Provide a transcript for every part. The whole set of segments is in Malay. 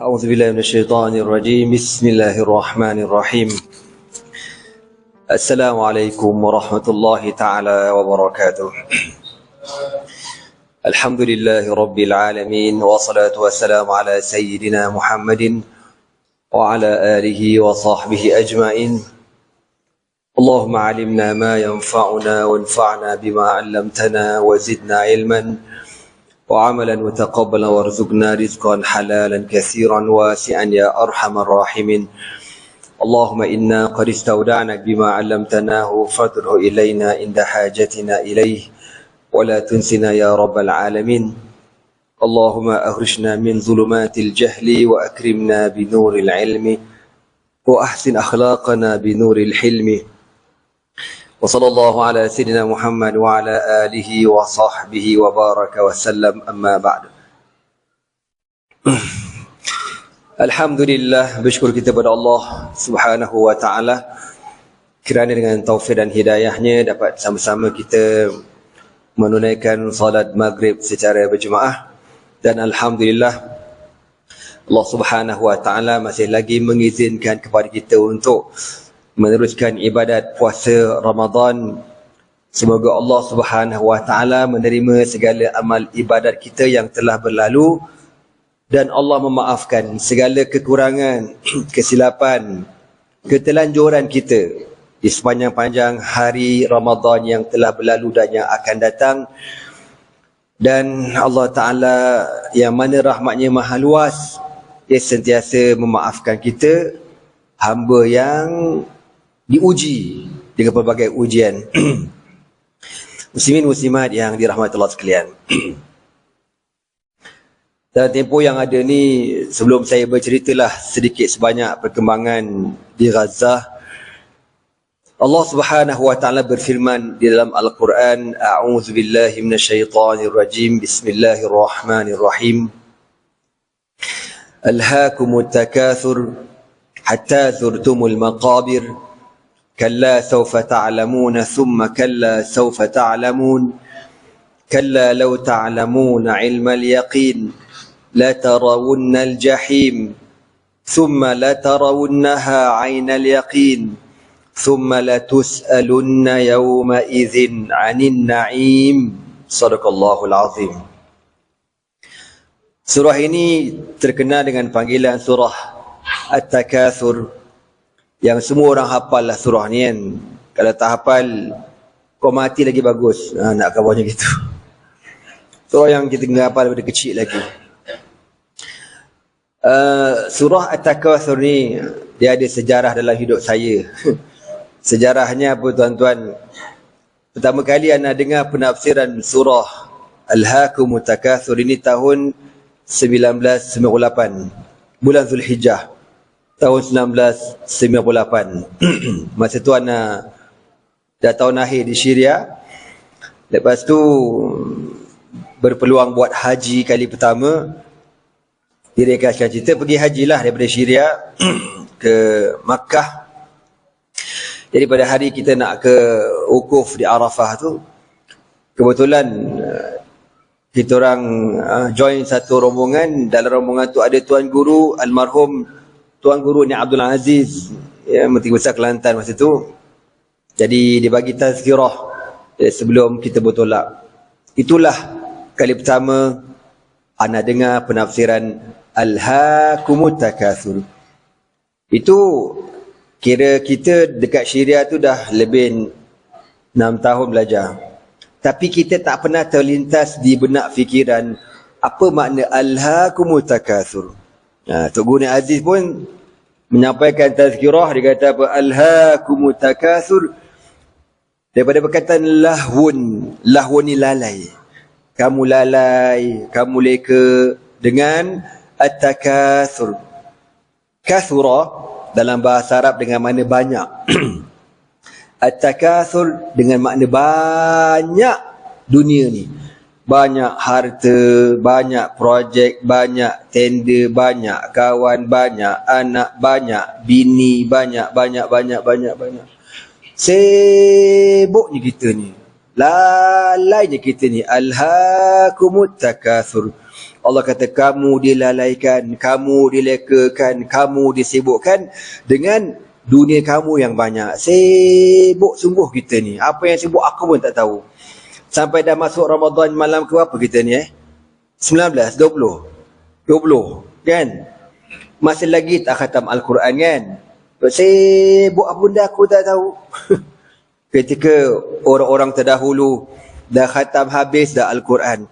أعوذ بالله من الشيطان الرجيم بسم الله الرحمن الرحيم السلام عليكم ورحمة الله تعالى وبركاته الحمد لله رب العالمين والصلاة والسلام على سيدنا محمد وعلى آله وصحبه أجمعين اللهم علمنا ما ينفعنا وانفعنا بما علمتنا وزدنا علما وعملا متقبلا وارزقنا رزقا حلالا كثيرا واسعا يا أرحم الراحمين اللهم إنا قد استودعناك بما علمتناه فاضره إلينا عند حاجتنا إليه ولا تنسنا يا رب العالمين اللهم أخرجنا من ظلمات الجهل وأكرمنا بنور العلم وأحسن أخلاقنا بنور الحلم وصلى الله على سيدنا محمد وعلى آله وصحبه وبارك وسلم أما بعد. Alhamdulillah, bersyukur kita kepada Allah Subhanahu wa taala kerana dengan taufik dan hidayahnya dapat sama-sama kita menunaikan salat maghrib secara berjemaah, dan alhamdulillah Allah Subhanahu wa taala masih lagi mengizinkan kepada kita untuk meneruskan ibadat puasa Ramadan. Semoga Allah Subhanahu wa taala menerima segala amal ibadat kita yang telah berlalu dan Allah memaafkan segala kekurangan, kesilapan, ketelanjuran kita di sepanjang-panjang hari Ramadan yang telah berlalu dan yang akan datang. Dan Allah Ta'ala yang mana rahmatnya maha luas, dia sentiasa memaafkan kita, hamba yang diuji dengan pelbagai ujian. Muslimin muslimat yang dirahmati Allah sekalian. Dalam tempoh yang ada ni, sebelum saya berceritalah sedikit sebanyak perkembangan di Gaza, Allah Subhanahu wa taala berfirman di dalam Al-Quran, A'udzu billahi minasyaitonir rajim, Bismillahirrahmanirrahim. Alhaakumut takatsur hatta zurtumul maqabir كلا سوف تعلمون ثم كلا سوف تعلمون كلا لو تعلمون علم اليقين لترون الجحيم ثم لترونها عين اليقين ثم لتسألن يومئذ عن النعيم صدق الله العظيم. Surah ini terkenal dengan panggilan surah At-Takatsur, yang semua orang hafal lah surah ni kan. Kalau tak hafal, kau mati lagi bagus. Nak kabarnya gitu. Surah yang kita kena hafal daripada kecil lagi. Surah At-Takatsur ni, dia ada sejarah dalam hidup saya. Sejarahnya apa tuan-tuan? Pertama kali anda dengar penafsiran surah Alhaakumut Takatsur ini tahun 1998, bulan Zulhijjah. Tahun 1998. Masa tu anak dah tahun akhir di Syria. Lepas tu berpeluang buat haji kali pertama. Direkaskan cerita, pergi hajilah daripada Syria ke Makkah. Jadi pada hari kita nak ke wukuf di Arafah tu, kebetulan kita orang join satu rombongan. Dalam rombongan tu ada tuan guru almarhum Tuan Guru ni Abdul Aziz, ya, Menteri Besar Kelantan masa tu. Jadi dia bagi tazkirah sebelum kita bertolak. Itulah kali pertama ana dengar penafsiran Alhaakumut Takatsur. Itu kira kita dekat Syria tu dah lebih 6 tahun belajar. Tapi kita tak pernah terlintas di benak fikiran apa makna Alhaakumut Takatsur. Tok Guru Aziz pun menyampaikan tazkirah, dia kata apa? Alhaakumut Takatsur, daripada perkataan lahwun. Lahwun ni lalai. Kamu lalai, kamu leka dengan at-takatsur. Kathura dalam bahasa Arab dengan makna banyak. At-takatsur dengan makna banyak dunia ni. Banyak harta, banyak projek, banyak tender, banyak kawan, banyak anak, banyak bini, banyak. Sibuknya kita ni. Lalainya kita ni. Alhaakumut takatsur. Allah kata kamu dilalaikan, kamu dilekakan, kamu disibukkan dengan dunia kamu yang banyak. Sibuk sungguh kita ni. Apa yang sibuk aku pun tak tahu. Sampai dah masuk Ramadan malam ke apa kita ni 19, 20, kan? Masih lagi tak khatam Al-Quran kan? Sibuk apa benda aku tak tahu. Ketika orang-orang terdahulu dah khatam habis dah Al-Quran.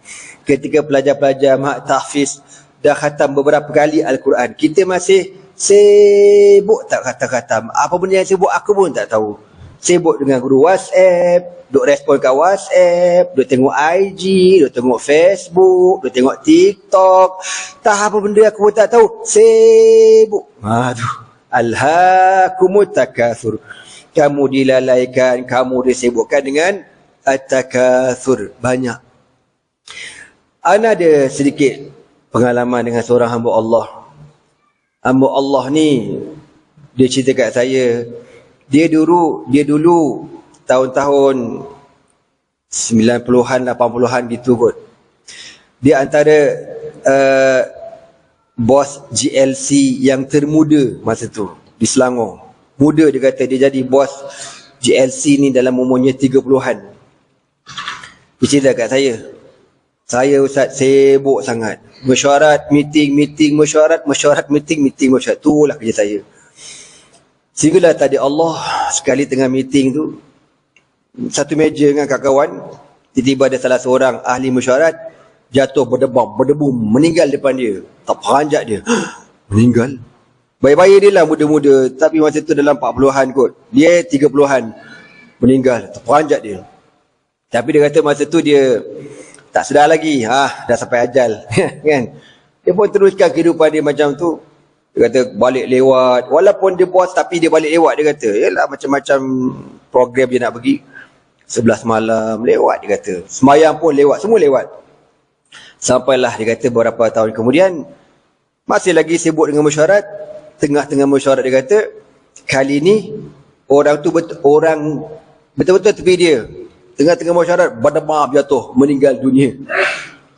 Ketika pelajar-pelajar mak tahfiz dah khatam beberapa kali Al-Quran. Kita masih sibuk tak khatam. Apa benda yang sibuk aku pun tak tahu. Sibuk dengan guru WhatsApp, duk respon kat WhatsApp, duk tengok IG, duk tengok Facebook, duk tengok TikTok. Tak apa benda aku pun tak tahu. Sibuk. Aduh. Alhaakumut takatsur. Kamu dilalaikan, kamu disibukkan dengan at-takatsur. Banyak. Ana ada sedikit pengalaman dengan seorang hamba Allah. Hamba Allah ni, dia cerita kat saya, dia dulu tahun-tahun 90-an, 80-an gitu kot. Dia antara bos GLC yang termuda masa tu di Selangor. Muda dia kata, dia jadi bos GLC ni dalam umurnya 30-an. Dia cerita kat saya Ustaz sibuk sangat. Mesyuarat, meeting, mesyuarat, meeting. Itulah kerja saya. Sehinggalah tadi Allah sekali tengah meeting tu, satu meja dengan kawan-kawan, tiba-tiba ada salah seorang ahli mesyuarat jatuh berdebu, meninggal depan dia. Tak peranjat dia. Meninggal. Baik-baik dia lah, muda-muda, tapi masa tu dalam 40-an kot. Dia 30-an. Meninggal. Tak peranjat dia. Tapi dia kata masa tu dia tak sedar lagi. Dah sampai ajal. Kan? Dia pun teruskan kehidupan dia macam tu. Dia kata balik lewat. Walaupun dia bos tapi dia balik lewat. Dia kata yalah macam-macam program dia nak pergi. 11 malam lewat dia kata. Semayang pun lewat. Semua lewat. Sampailah dia kata beberapa tahun kemudian. Masih lagi sibuk dengan mesyuarat. Tengah-tengah mesyuarat dia kata. Kali ni orang tu betul-betul tepi dia. Tengah-tengah masyarakat berdemam jatuh, meninggal dunia.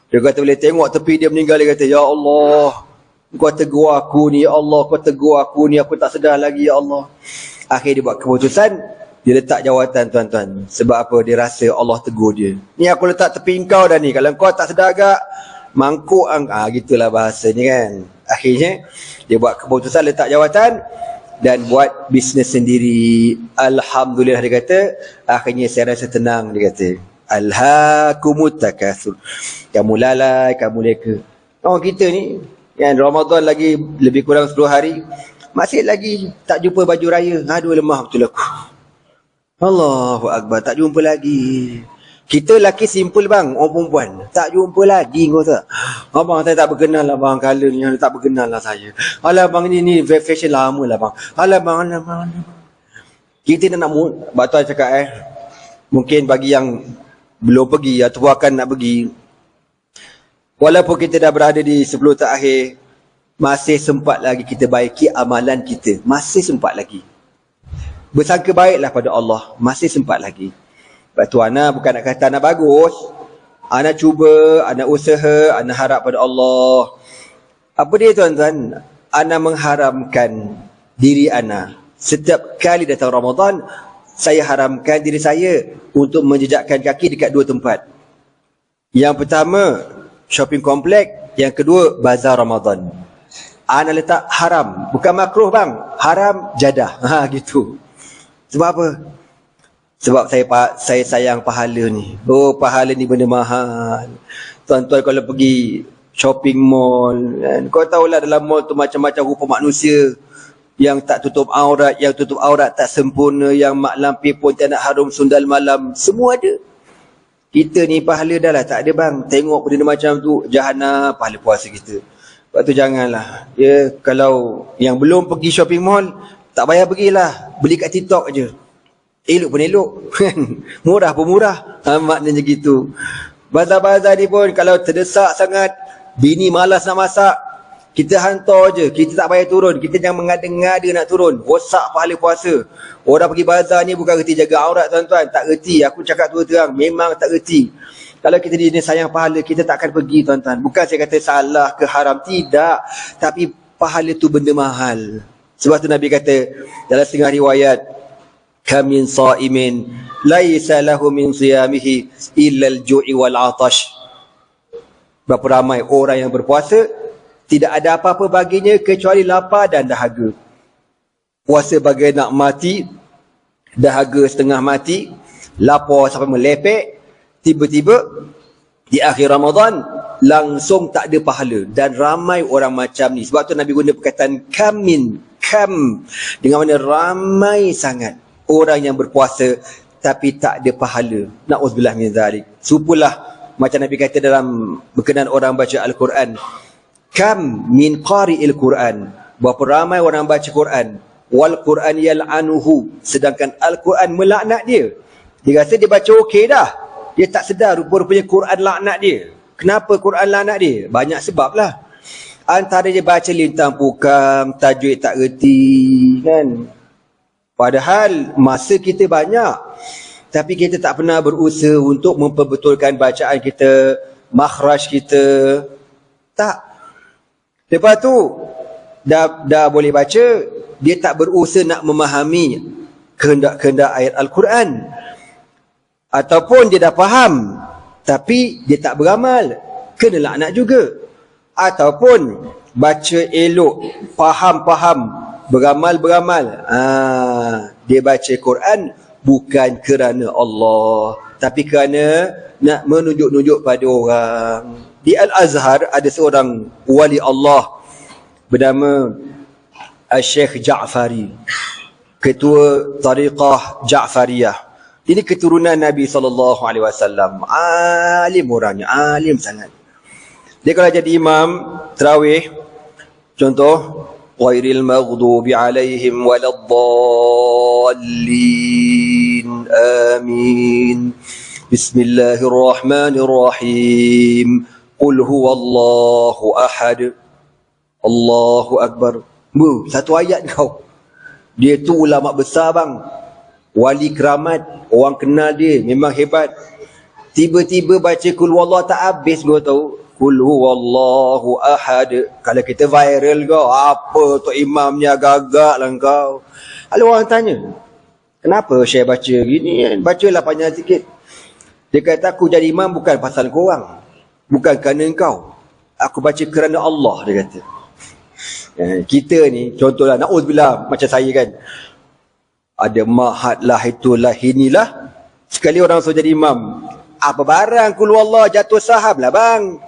Dia kata boleh tengok tepi dia meninggal, dia kata ya Allah, kau tegur aku ni ya Allah, kau tegur aku ni, aku tak sedar lagi ya Allah. Akhirnya dia buat keputusan, dia letak jawatan tuan-tuan. Sebab apa? Dia rasa Allah tegur dia. Ni aku letak tepi kau dah ni, kalau kau tak sedar agak mangkuk gitulah bahasanya kan. Akhirnya dia buat keputusan letak jawatan dan buat bisnes sendiri. Alhamdulillah dia kata, akhirnya saya rasa tenang dia kata. Alhaakumut takatsur. Kamu lalai, kamu leka. Kita ni yang Ramadan lagi lebih kurang 10 hari, masih lagi tak jumpa baju raya. Aduh lemah betul aku. Allahu Akbar, tak jumpa lagi. Kita lelaki simple bang, orang perempuan tak jumpa lagi kau tak. Abang saya tak berkenal lah bang, color ni tak berkenal lah saya. Alah bang ni fashion lama lah bang. Alah bang. Kita nak batal cakap mungkin bagi yang belum pergi atau akan nak pergi, walaupun kita dah berada di 10 terakhir, masih sempat lagi kita baiki amalan kita. Masih sempat lagi. Bersangka baiklah pada Allah, masih sempat lagi. Lepas tu Ana bukan nak kata Ana bagus. Ana cuba, Ana usaha, Ana harap pada Allah. Apa dia tuan-tuan? Ana mengharamkan diri Ana. Setiap kali datang Ramadan, saya haramkan diri saya untuk menjejakkan kaki dekat 2 tempat. Yang pertama, shopping komplek. Yang kedua, bazar Ramadan. Ana letak haram. Bukan makruh bang. Haram jadah. Gitu. Sebab apa? Sebab saya sayang pahala ni. Pahala ni benda mahal. Tuan-tuan kalau pergi shopping mall, kan? Kau tahulah dalam mall tu macam-macam rupa manusia. Yang tak tutup aurat, yang tutup aurat tak sempurna, yang mak lampir pun tak nak harum sundal malam. Semua ada. Kita ni pahala dah lah tak ada bang. Tengok benda macam tu, jahanam pahala puasa kita. Sebab tu janganlah. Kalau yang belum pergi shopping mall, tak payah pergilah. Beli kat TikTok je. Elok pun elok. Murah pun murah. Maknanya gitu. Bazar-bazar ni pun kalau terdesak sangat, bini malas nak masak, Kita hantar je, kita tak payah turun. Kita jangan mengada-ngada nak turun. Rosak pahala puasa. Orang pergi bazar ni bukan reti jaga aurat tuan-tuan. Tak reti, aku cakap terang, memang tak reti. Kalau kita ni sayang pahala, kita tak akan pergi tuan-tuan. Bukan saya kata salah ke haram, tidak. Tapi pahala tu benda mahal. Sebab tu Nabi kata dalam setengah riwayat, kam min sa'imin laisa lahu min siyamihi illa al-ju'i wal 'atash. Berapa ramai orang yang berpuasa, tidak ada apa-apa baginya kecuali lapar dan dahaga. Puasa bagai nak mati, dahaga setengah mati, lapar sampai melepek, tiba-tiba di akhir Ramadan langsung tak ada pahala. Dan ramai orang macam ni. Sebab tu Nabi guna perkataan kam, dengan mana ramai sangat orang yang berpuasa tapi tak ada pahala. Na'udzubillah min zalik. Serupalah macam Nabi kata dalam berkenaan orang baca Al-Quran, kam min qari'il Quran, berapa ramai orang baca Quran, wal Quran yal'anuhu, sedangkan Al-Quran melaknat dia. Dia rasa dia baca okey dah, dia tak sedar rupa-rupanya Quran laknat dia. Kenapa Quran laknat dia? Banyak sebab lah. Antara dia baca lintang pukam, tajwid tak reti kan. Padahal masa kita banyak, tapi kita tak pernah berusaha untuk memperbetulkan bacaan kita, makhraj kita. Tak. Lepas tu dah boleh baca, dia tak berusaha nak memahami kehendak-kehendak ayat Al-Quran. Ataupun dia dah faham tapi dia tak beramal, kena laknat juga. Ataupun baca elok, faham-faham, beramal-beramal, dia baca Quran bukan kerana Allah, tapi kerana nak menunjuk-nunjuk pada orang. Di Al-Azhar ada seorang wali Allah bernama Syekh Ja'fari, ketua tariqah Ja'fariyah. Ini keturunan Nabi SAW. Alim orangnya, alim sangat. Dia kalau jadi imam tarawih, contoh, ghairil maghdubi alaihim waladdallin, amin, bismillahirrahmanirrahim, qul huwallahu ahad, Allahu akbar. Satu ayat kau. Dia tu ulama besar bang, wali keramat, orang kenal dia, memang hebat. Tiba-tiba baca kul huwallahu tak habis kau tahu. Kul huwallahu ahad. Kalau kita viral kau, apa tu imamnya agak-agak lah kau. Lalu orang tanya, kenapa Syekh baca gini? Bacalah panjang sikit. Dia kata, aku jadi imam bukan pasal korang, bukan kerana kau. Aku baca kerana Allah, dia kata. Kita ni, contohlah, na'udzubillah, macam saya kan, ada mahat lah, itulah, inilah. Sekali orang suruh jadi imam, apa barang kul huwallahu jatuh saham lah bang.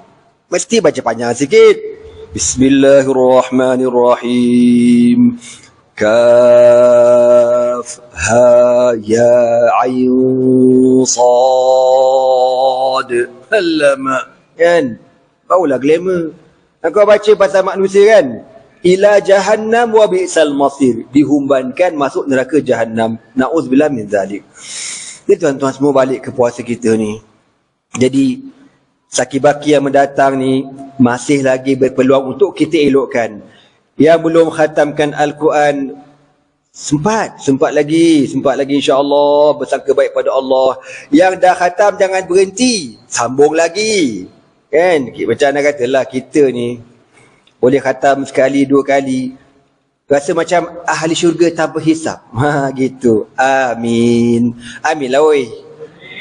Mesti baca panjang sikit. Bismillahirrahmanirrahim. Kaf ha ya ayn sad. Alamak kan, barulah glamour. Kau baca pasal manusia kan, ila jahannam wa bi'sal masir, dihumbankan masuk neraka jahannam. Na'udzubillah min zalik. Jadi tuan-tuan semua, balik ke puasa kita ni. Jadi saki-baki yang mendatang ni masih lagi berpeluang untuk kita elokkan. Yang belum khatamkan Al-Quran, sempat lagi insya-Allah, bersangka baik pada Allah. Yang dah khatam jangan berhenti, sambung lagi. Kan? Macam anda katalah, kita ni boleh khatam sekali, dua kali, rasa macam ahli syurga tanpa hisap. Gitu. Amin. Amin lah oi.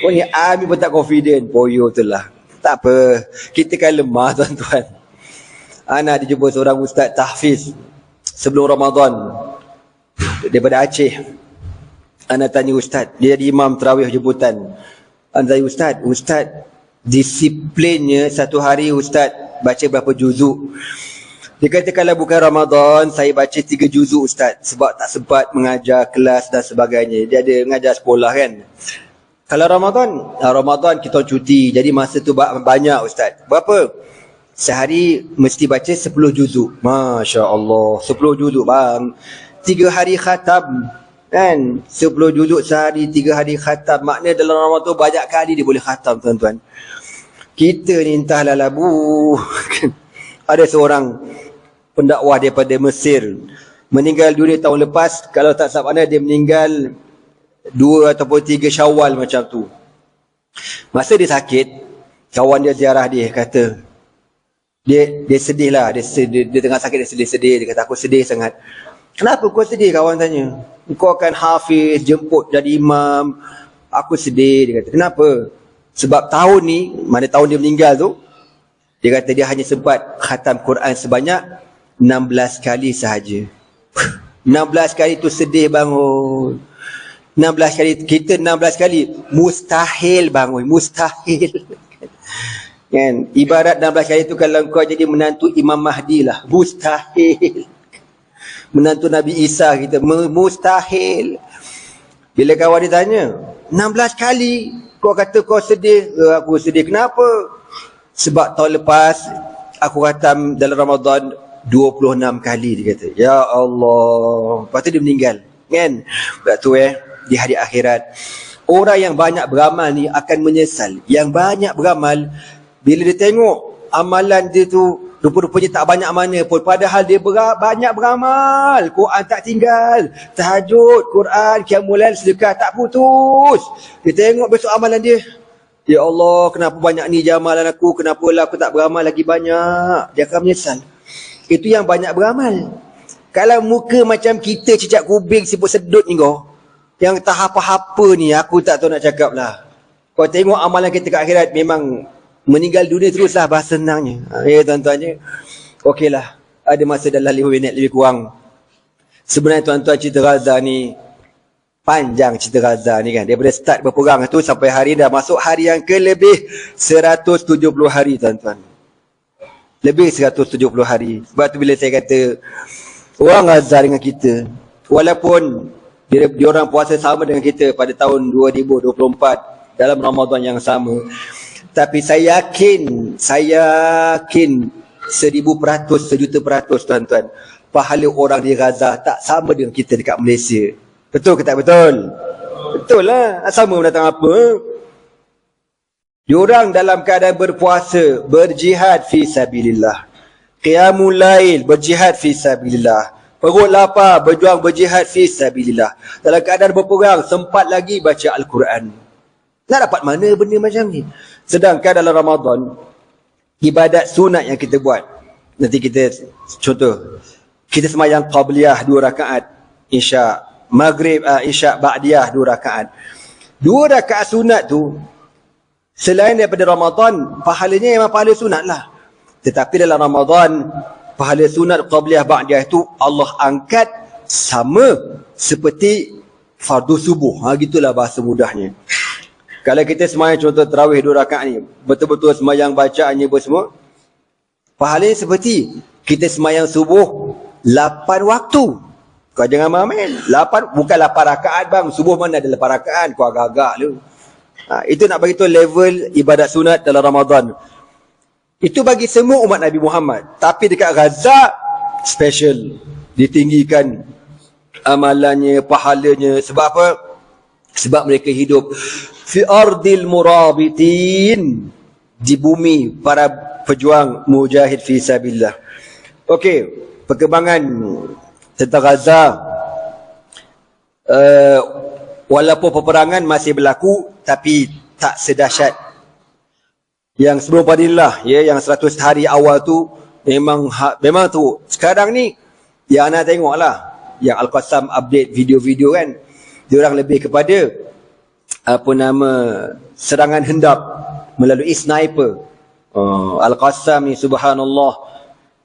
Oh ni amin pun tak confident. Poyo tu lah. Tak apa. Kita kan lemah tuan-tuan. Ana ada jumpa seorang ustaz tahfiz sebelum Ramadan daripada Aceh. Ana tanya ustaz, dia jadi imam tarawih jemputan. Ana tanya ustaz, disiplinnya satu hari ustaz baca berapa juzuk? Dia kata kalau bukan Ramadan, saya baca 3 juzuk ustaz, sebab tak sempat mengajar kelas dan sebagainya. Dia ada mengajar sekolah kan. Kalau Ramadan kita cuti, jadi masa tu banyak ustaz. Berapa? Sehari mesti baca 10 juzuk. Masya Allah, 10 juzuk bang. 3 hari khatam kan. 10 juzuk sehari, 3 hari khatam. Maknanya dalam Ramadan tu banyak kali dia boleh khatam tuan-tuan. Kita ni entahlah labu. Ada seorang pendakwah daripada Mesir. Meninggal dunia tahun lepas. Kalau tak salah mana dia meninggal 2 ataupun 3 Syawal macam tu. Masa dia sakit, kawan dia ziarah dia, kata dia sedih lah, dia tengah sakit, dia sedih-sedih, dia kata aku sedih sangat. Kenapa kau sedih? Kawan tanya. Kau akan hafiz, jemput jadi imam. Aku sedih, dia kata. Kenapa? Sebab tahun ni, mana tahun dia meninggal tu, dia kata dia hanya sempat khatam Quran sebanyak 16 kali sahaja. 16 kali tu sedih bangun. 16 kali, kita 16 kali mustahil bangun, mustahil. Kan? Ibarat 16 kali tu kalau kau jadi menantu Imam Mahdi lah, mustahil. Menantu Nabi Isa kita, mustahil. Bila kawan dia tanya, 16 kali kau kata kau sedih. Aku sedih, kenapa? Sebab tahun lepas aku khatam dalam Ramadan 26 kali, dia kata. Ya Allah. Lepas tu dia meninggal. Kan? Sebab tu di hari akhirat, orang yang banyak beramal ni akan menyesal. Yang banyak beramal, bila dia tengok amalan dia tu rupa-rupanya tak banyak mana pun, padahal dia banyak beramal. Quran tak tinggal, tahajud, Quran, qiyamul lail, sedekah tak putus. Dia tengok besok amalan dia, ya Allah, kenapa banyak ni je amalan aku, kenapalah aku tak beramal lagi banyak. Dia akan menyesal. Itu yang banyak beramal. Kalau muka macam kita cicak kubing sibuk sedut ni kau, yang tak apa-apa ni, aku tak tahu nak cakap lah. Kau tengok amalan kita kat akhirat, memang meninggal dunia teruslah, bahasa senangnya. Ya tuan-tuannya. Okeylah, ada masa dalam 5 minit lebih kurang. Sebenarnya tuan-tuan, cerita Gaza ni panjang, cerita Gaza ni kan. Daripada start berperang tu sampai hari dah masuk hari yang ke lebih 170 hari tuan-tuan. Lebih 170 hari. Sebab tu bila saya kata orang Gaza dengan kita, walaupun dia orang puasa sama dengan kita pada tahun 2024 dalam Ramadan yang sama, tapi saya yakin 1000%, 1,000%, tuan-tuan, pahala orang di Gaza tak sama dengan kita dekat Malaysia. Betul ke tak betul? Betul lah. Sama mendatang apa? Diorang dalam keadaan berpuasa, berjihad fi sabilillah. Qiyamul lail, berjihad fi sabilillah. Perut lapar, berjuang berjihad fi sabilillah. Dalam keadaan berperang, sempat lagi baca Al-Quran. Nak dapat mana benda macam ni? Sedangkan dalam Ramadan, ibadat sunat yang kita buat, nanti kita contoh, kita semayang qabliyah 2 rakaat, isyak, maghrib, isyak ba'diyah 2 rakaat. 2 rakaat sunat tu, selain daripada Ramadan, pahalanya memang pahala sunat lah. Tetapi dalam Ramadan, pahala sunat qabliyah ba'diyah itu Allah angkat sama seperti fardu subuh. Gitulah bahasa mudahnya. Kalau kita semayang contoh tarawih 2 rakaat ni, betul-betul semayang bacaannya semua, pahalanya seperti kita semayang subuh 8 waktu. Kau jangan main. 8, bukan 8 rakaat bang. Subuh mana ada 8 rakaat. Kau agak-agak lu. Itu nak beritahu level ibadat sunat dalam Ramadan. Itu bagi semua umat Nabi Muhammad. Tapi dekat Gaza, special. Ditinggikan amalannya, pahalanya. Sebab apa? Sebab mereka hidup fi ardil murabitin, di bumi para pejuang mujahid fi sabilillah. Okey, perkembangan tentang Gaza. Walaupun peperangan masih berlaku, tapi tak sedahsyat yang sebelum Padillah, ya, yang 100 hari awal tu memang tu. Sekarang ni yang anda tengoklah, yang Al-Qassam update video-video kan, dia orang lebih kepada serangan hendap melalui sniper. Al-Qassam ni subhanallah,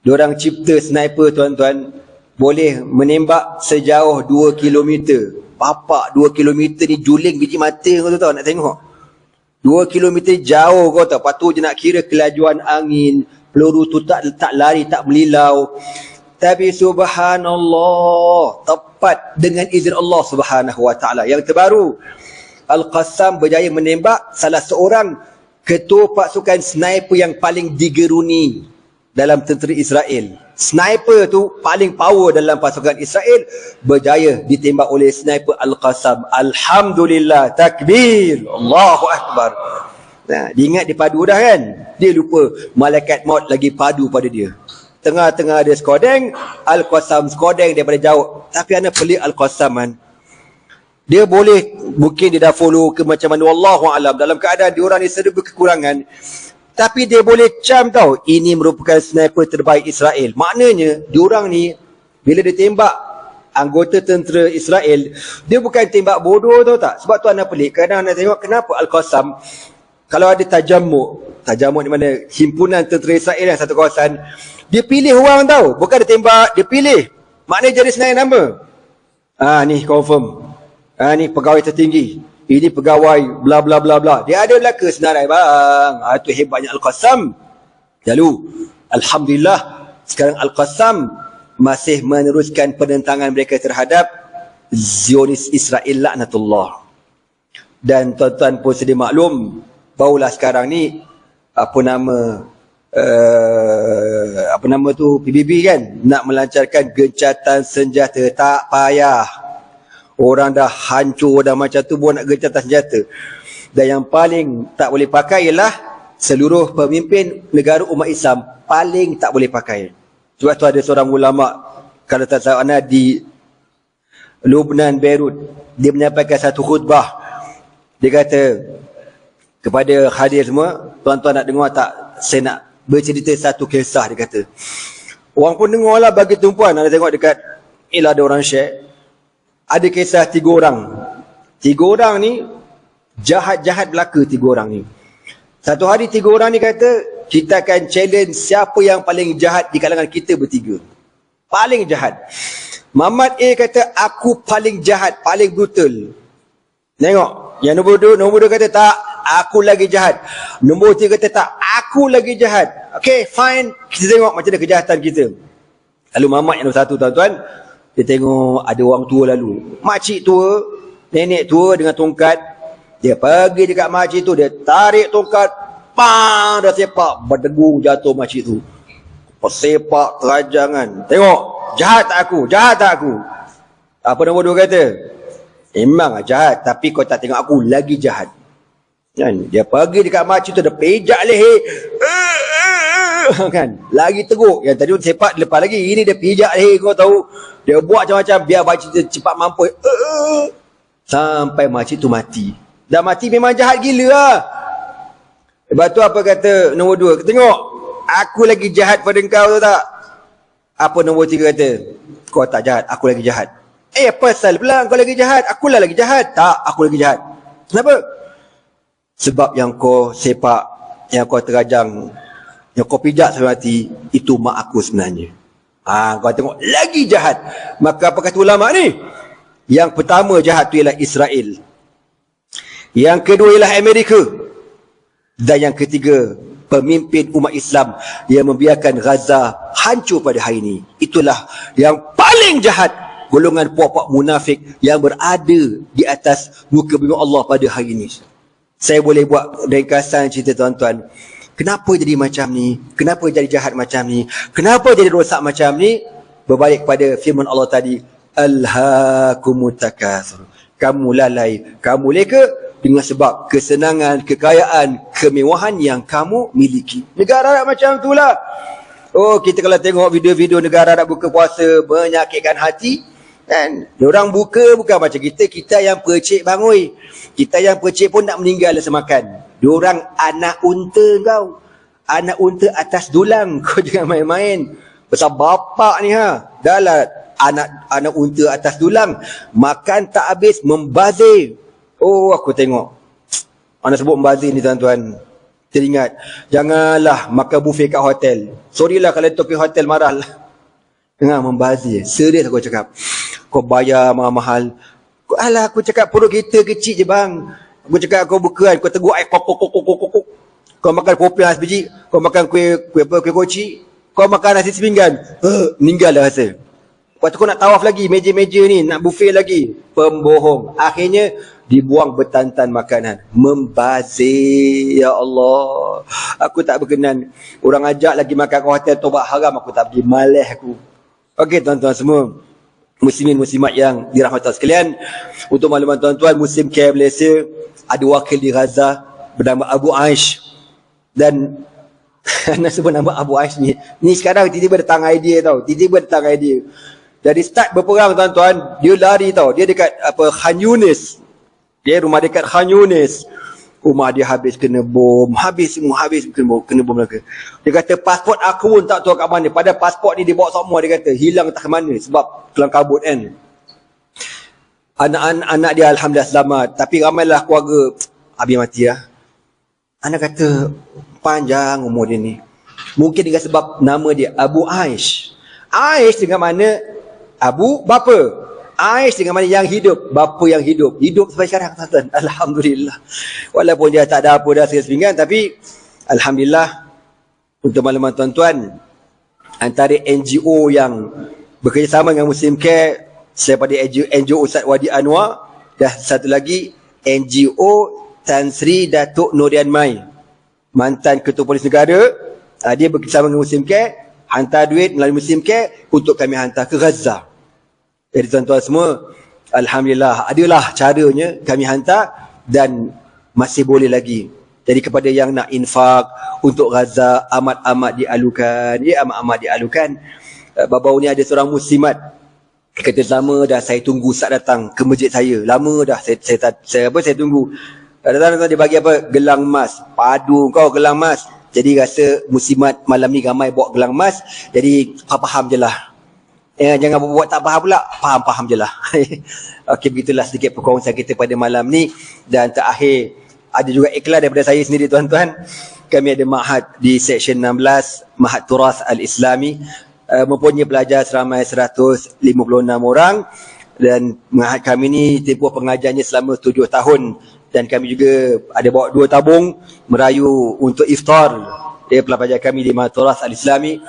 dia orang cipta sniper tuan-tuan, boleh menembak sejauh 2 kilometer. Bapak 2 kilometer ni juling biji mata kau tahu, nak tengok. 2 kilometer jauh kau tahu. Lepas tu je nak kira kelajuan angin, peluru tu tak lari, tak melilau. Tapi subhanallah, tepat dengan izin Allah Subhanahu wa taala. Yang terbaru, Al-Qassam berjaya menembak salah seorang ketua pasukan sniper yang paling digeruni dalam tentera Israel. Sniper tu paling power dalam pasukan Israel, berjaya ditembak oleh sniper Al-Qassam. Alhamdulillah, takbir, Allahu Akbar. Nah, dia ingat dia padu dah kan? Dia lupa malaikat maut lagi padu pada dia. Tengah-tengah ada skodeng, Al-Qassam skodeng daripada jauh. Tapi ana pelik Al-Qassam kan. Dia boleh, mungkin dia dah follow ke macam mana, wallahu alam, dalam keadaan diorang ni serba kekurangan. Tapi dia boleh cam tau, ini merupakan sniper terbaik Israel. Maknanya, diorang ni, bila dia tembak anggota tentera Israel, dia bukan tembak bodoh tau tak? Sebab tu anda pelik. Kadang anda tengok kenapa Al-Qassam, kalau ada tajamuk di mana himpunan tentera Israel yang satu kawasan, dia pilih orang tau. Bukan dia tembak, dia pilih. Maknanya jadi senarai nama. Ni confirm. Ni pegawai tertinggi. Ini pegawai bla bla bla bla. Dia ada belaka senarai bang. Itu hebatnya Al-Qassam. Lalu, alhamdulillah, sekarang Al-Qassam masih meneruskan penentangan mereka terhadap Zionis Israel laknatullah. Dan tuan-tuan pun sedia maklum, barulah sekarang ni PBB kan nak melancarkan gencatan senjata. Tak payah. Orang dah hancur dah macam tu, buat nak gencatan senjata. Dan yang paling tak boleh pakai ialah seluruh pemimpin negara umat Islam paling tak boleh pakai. Sebab tu ada seorang ulama, kalau tak salah ana di Lubnan, Beirut, dia menyampaikan satu khutbah. Dia kata kepada hadir semua, tuan-tuan nak dengar tak? Saya nak bercerita satu kisah, dia kata. Orang pun dengar lah bagi tumpuan. Ada tengok dekat, ada orang share. Ada kisah 3 orang. 3 orang ni, jahat-jahat belaka 3 orang ni. Satu hari 3 orang ni kata, kita akan challenge siapa yang paling jahat di kalangan kita bertiga. Paling jahat. Muhammad A kata, aku paling jahat, paling brutal. Tengok, yang nombor 2 kata, tak, aku lagi jahat. Nombor 3 kata, tak, aku lagi jahat. Okay, fine. Kita tengok macam mana kejahatan kita. Lalu Muhammad yang nombor 1, tuan-tuan, dia tengok ada orang tua lalu. Makcik tua, nenek tua dengan tongkat. Dia pergi dekat makcik tu, dia tarik tongkat, pang, dah sepak, berdegung jatuh makcik tu. Sepak terajangan. Tengok, jahat tak aku? Jahat tak aku? Apa nombor 2 kata? Memang jahat, tapi kau tak tengok aku lagi jahat. Kan? Dia pergi dekat makcik tu, dia pejak leher. Kan? Lagi teruk. Yang tadi tu sepak, lepas lagi. Ini dia pijak leher, kau tahu. Dia buat macam-macam, biar makcik tu cepat mampu. Sampai makcik tu mati. Dah mati memang jahat gila lah. Lepas tu apa kata nombor 2? Tengok, aku lagi jahat pada engkau tu tak? Apa nombor 3 kata? Kau tak jahat, aku lagi jahat. Pasal pula kau lagi jahat? Akulah lagi jahat. Tak, aku lagi jahat. Kenapa? Sebab yang kau sepak, yang kau terajang, yang kau pijak sampai mati, itu mak aku sebenarnya. Kau tengok, lagi jahat. Maka apa kata ulama ni? Yang pertama jahat tu ialah Israel. Yang kedua ialah Amerika. Dan yang ketiga, pemimpin umat Islam yang membiarkan Gaza hancur pada hari ini. Itulah yang paling jahat, golongan puak-puak munafik yang berada di atas muka bumi Allah pada hari ini. Saya boleh buat ringkasan cerita tuan-tuan. Kenapa jadi macam ni? Kenapa jadi jahat macam ni? Kenapa jadi rosak macam ni? Berbalik kepada firman Allah tadi, Alhaakumut takatsur. Kamu lalai, kamu leka dengan sebab kesenangan, kekayaan, kemewahan yang kamu miliki. Negara Arab macam itulah. Kita kalau tengok video-video negara Arab buka puasa menyakitkan hati, kan? Diorang buka bukan macam kita. Kita yang percik bangui. Kita yang percik pun nak meninggal semakan. Diorang anak unta kau. Anak unta atas dulang. Kau jangan main-main. Pasal bapak ni dah lah anak unta atas dulang. Makan tak habis, membazir. Aku tengok. Mana sebut membazir ni tuan-tuan. Teringat. Janganlah makan buffet kat hotel. Sorry lah kalau topi hotel marah lah. Tengah membazir. Serius aku cakap. Kau bayar mahal-mahal. Alah, aku cakap perut kita kecil je bang. Aku cakap kau buka kan, kau teguk air kok. Kau makan kopi sebiji, kau makan kuih koci, kau makan nasi sepinggan. Meninggal dah rasa. Lepas tu kau nak tawaf lagi, meja-meja ni, nak buffet lagi. Pembohong. Akhirnya, dibuang bertantan makanan. Membazir. Ya Allah. Aku tak berkenan. Orang ajak lagi makan ke hotel tobat haram, aku tak pergi. Malah aku. Okey tuan-tuan semua. Muslimin muslimat yang dirahmati Allah sekalian, untuk makluman tuan-tuan, Muslim Care Malaysia ada wakil di Gaza bernama Abu Aish, dan Anak sebut nama Abu Aish ni. Ni sekarang tiba-tiba datang idea tau. Tiba-tiba datang idea. Dari start berperang tuan-tuan, dia lari tau. Dia dekat Khan Yunis. Dia rumah dekat Khan Yunis. Rumah dia habis kena bom. Habis kena bom lagi. Dia kata pasport aku pun tak tahu kat mana. Pada pasport ni dia bawa semua, dia kata. Hilang tak ke mana sebab kelang kabut kan. Anak dia alhamdulillah selamat. Tapi ramailah keluarga habis mati lah. Anak kata panjang umur dia ni. Mungkin dengan sebab nama dia Abu Aish. Aish dengan mana Abu bapa. Aish dengan mana yang hidup, bapa yang hidup. Hidup sampai sekarang tuan-tuan. Alhamdulillah. Walaupun dia tak ada apa dah sepinggan, tapi alhamdulillah untuk makluman tuan-tuan, antara NGO yang bekerjasama dengan Muslim Care daripada NGO Ustaz Wadi Anwar, dan satu lagi NGO Tan Sri Datuk Norian Mai, mantan Ketua Polis Negara. Dia bekerjasama dengan Muslim Care, hantar duit melalui Muslim Care untuk kami hantar ke Gaza. Jadi tuan-tuan semua, alhamdulillah adalah caranya kami hantar dan masih boleh lagi. Jadi kepada yang nak infak untuk Gaza, amat-amat dialukan. Amat-amat dialukan. Baru-baru ni ada seorang muslimat kata lama dah saya tunggu Ustaz datang ke masjid saya. Lama dah saya tunggu. Datang dia bagi apa? Gelang emas. Padu kau gelang emas. Jadi rasa muslimat malam ni ramai bawa gelang emas. Jadi faham je lah. Jangan buat tak faham pula. Faham je lah. Okey, begitulah sedikit perkongsian kita pada malam ni. Dan terakhir, ada juga iklan daripada saya sendiri tuan-tuan. Kami ada Ma'had di Seksyen 16, Ma'had Turath Al-Islami. Mempunyai pelajar seramai 156 orang. Dan Ma'had kami ni tempoh pengajarnya selama 7 tahun. Dan kami juga ada bawa 2 tabung merayu untuk iftar. Pelajar kami di Ma'had Turath Al-Islami.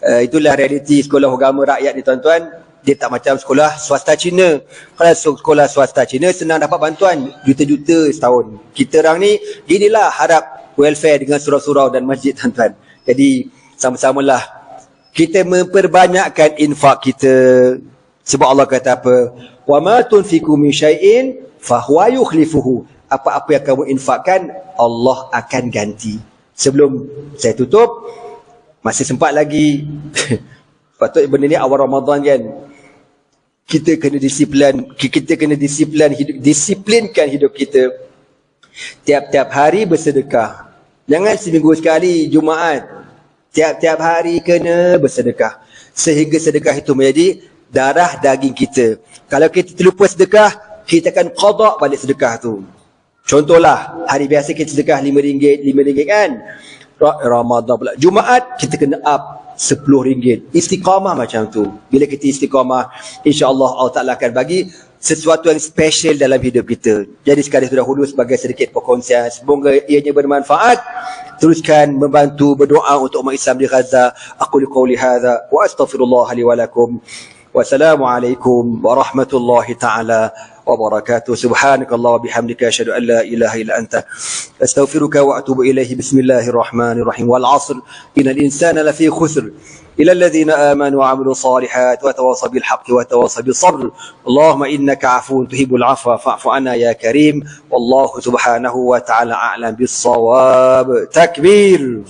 Itulah realiti sekolah agama rakyat ni tuan-tuan. Dia tak macam sekolah swasta Cina. Kalau sekolah swasta Cina senang dapat bantuan juta-juta setahun. Kita orang ni inilah harap welfare dengan surau-surau dan masjid tuan-tuan. Jadi sama-samalah kita memperbanyakkan infak kita. Sebab Allah kata apa? Wa ma tunfiqu min syai'in fa huwa yukhlifuhu. Apa-apa yang kamu infakkan Allah akan ganti. Sebelum saya tutup, masih sempat lagi. Patut benda ni awal Ramadan kan. Kita kena disiplinkan hidup kita. Tiap-tiap hari bersedekah. Jangan seminggu sekali Jumaat. Tiap-tiap hari kena bersedekah. Sehingga sedekah itu menjadi darah daging kita. Kalau kita terlupa sedekah, kita akan qada balik sedekah tu. Contohlah, hari biasa kita sedekah RM5 kan. Ramadan pula Jumaat kita kena up RM10. Istiqamah macam tu. Bila kita istiqamah, insya-Allah Allah Taala akan bagi sesuatu yang special dalam hidup kita. Jadi sekali sudah hulu sebagai sedikit perkongsian, semoga ianya bermanfaat. Teruskan membantu berdoa untuk umat Islam di Gaza. Aku qouli hadza wa astaghfirullah li wa lakum. Wassalamualaikum warahmatullahi taala وبركاته. سبحانك الله وبحمدك أشهد أن لا إله إلا أنت أستغفرك وأتوب إليه. بسم الله الرحمن الرحيم. والعصر إن الإنسان لفي خسر إلى الذين آمنوا وعملوا الصالحات وتواصوا بالحق وتواصوا بالصبر. اللهم إنك عفو تحب العفو فاعف عنا يا كريم. والله سبحانه وتعالى أعلم بالصواب. تكبير.